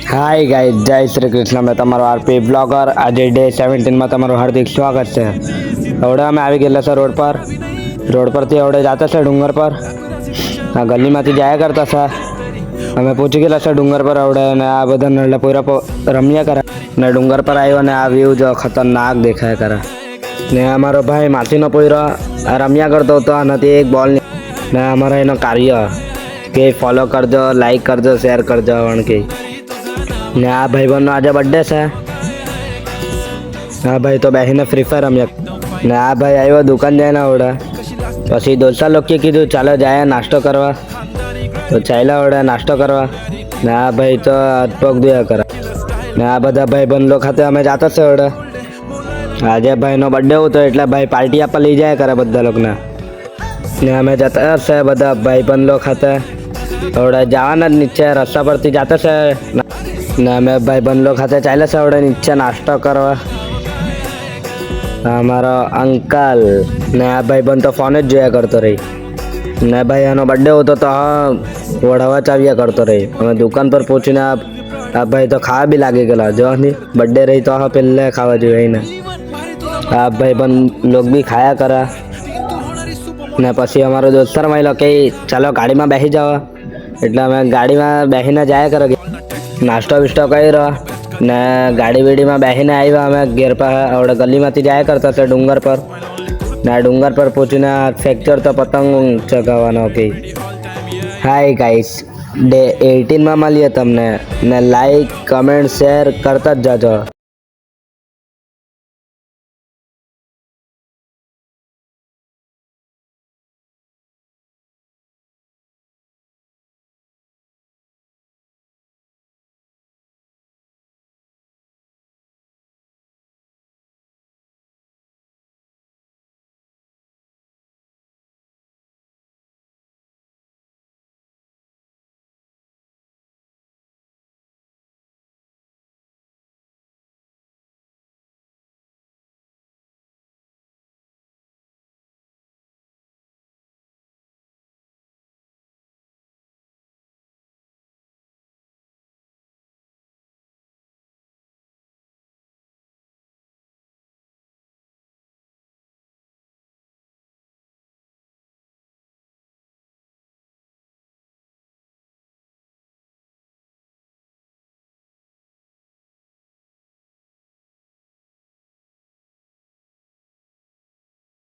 Hi guys, जय श्री कृष्ण। मैं તમારો આરપી બ્લોગર। આજે ડે 17 માં તમારું હાર્દિક સ્વાગત છે। હવે અમે આવી ગયેલા છે રોડ પરથી હવે જતા છે ડુંગર પર। આ ગલીમાંથી જાયા કરતા છે। અમે પહોંચી ગયેલા છે ડુંગર પર હવે અને આ બધા નલ્લા પોયરા રમ્યા કરે ને ડુંગર પર આવ્યો ને આ વ્યૂ જો ખતરનાક દેખાય કરે ને અમારો ભાઈ માસીનો પોયરો રમ્યા કરતો હતો આનાથી એક બોલ ને અમારા એનો કાર્ય કે ફોલો કરજો, લાઈક કરજો, શેર કરજો વણ કે ને આ ભાઈબંધનો આજે બર્થડે છે। આ ભાઈ તો બેસીને ફ્રી ફાયર રમ્યા ને આ ભાઈ આવ્યો દુકાન જઈને આવડે પછી દોસ્તા લોકોએ કીધું ચાલો જાય નાસ્તો કરવા તો ચાલ્યા આવડે નાસ્તો કરવા ને આ ભાઈ તો પગ દુયા કરે ને આ બધા ભાઈબંધો ખાતે અમે જાતા છે આવડે। આજે ભાઈનો બર્થડે હતો એટલે ભાઈ પાર્ટી આપવા લઈ જાય કરે બધા લોકોને ને અમે જતા છે બધા ભાઈબંધો ખાતે આવડે જવાના જ નીચે રસ્તા પરથી જાતા છે ને અમે ભાઈબંધો ખાતે ચાલ્યા છે આવડે નીચે નાસ્તો કરવા। અમારો અંકલ ને આ ભાઈબંધ તો ફોન જ જોયા કરતો રહી ને ભાઈ એનો બર્થડે હતો તો વડાવા ચાવ્યા કરતો રહી। અમે દુકાન પર પહોંચીને આ ભાઈ તો ખાવા બી લાગી ગયેલા જો નહીં બર્થડે રહી તો પહેલે ખાવા જોઈએ ને આ ભાઈબંધ લોક બી ખાયા કરા ને પછી અમારો દોસ્તાર માયલો કે ચાલો ગાડીમાં બેસી જાવ એટલે અમે ગાડીમાં બેસીને જાય કરે નાસ્તો બિસ્તો કર્યો ને ગાડી બીડીમાં બેસીને આવ્યા અમે ઘેર પાસે આવડે ગલીમાંથી જાય કરતા છે ડુંગર પર ને આ ડુંગર પર પહોંચીને ફ્રેક્ચર તો પતંગ ચગાવવાનો કે હાય ગાઈસ, ડે 18 માં મળીએ તમને ને લાઈક કમેન્ટ શેર કરતા જ જાજો।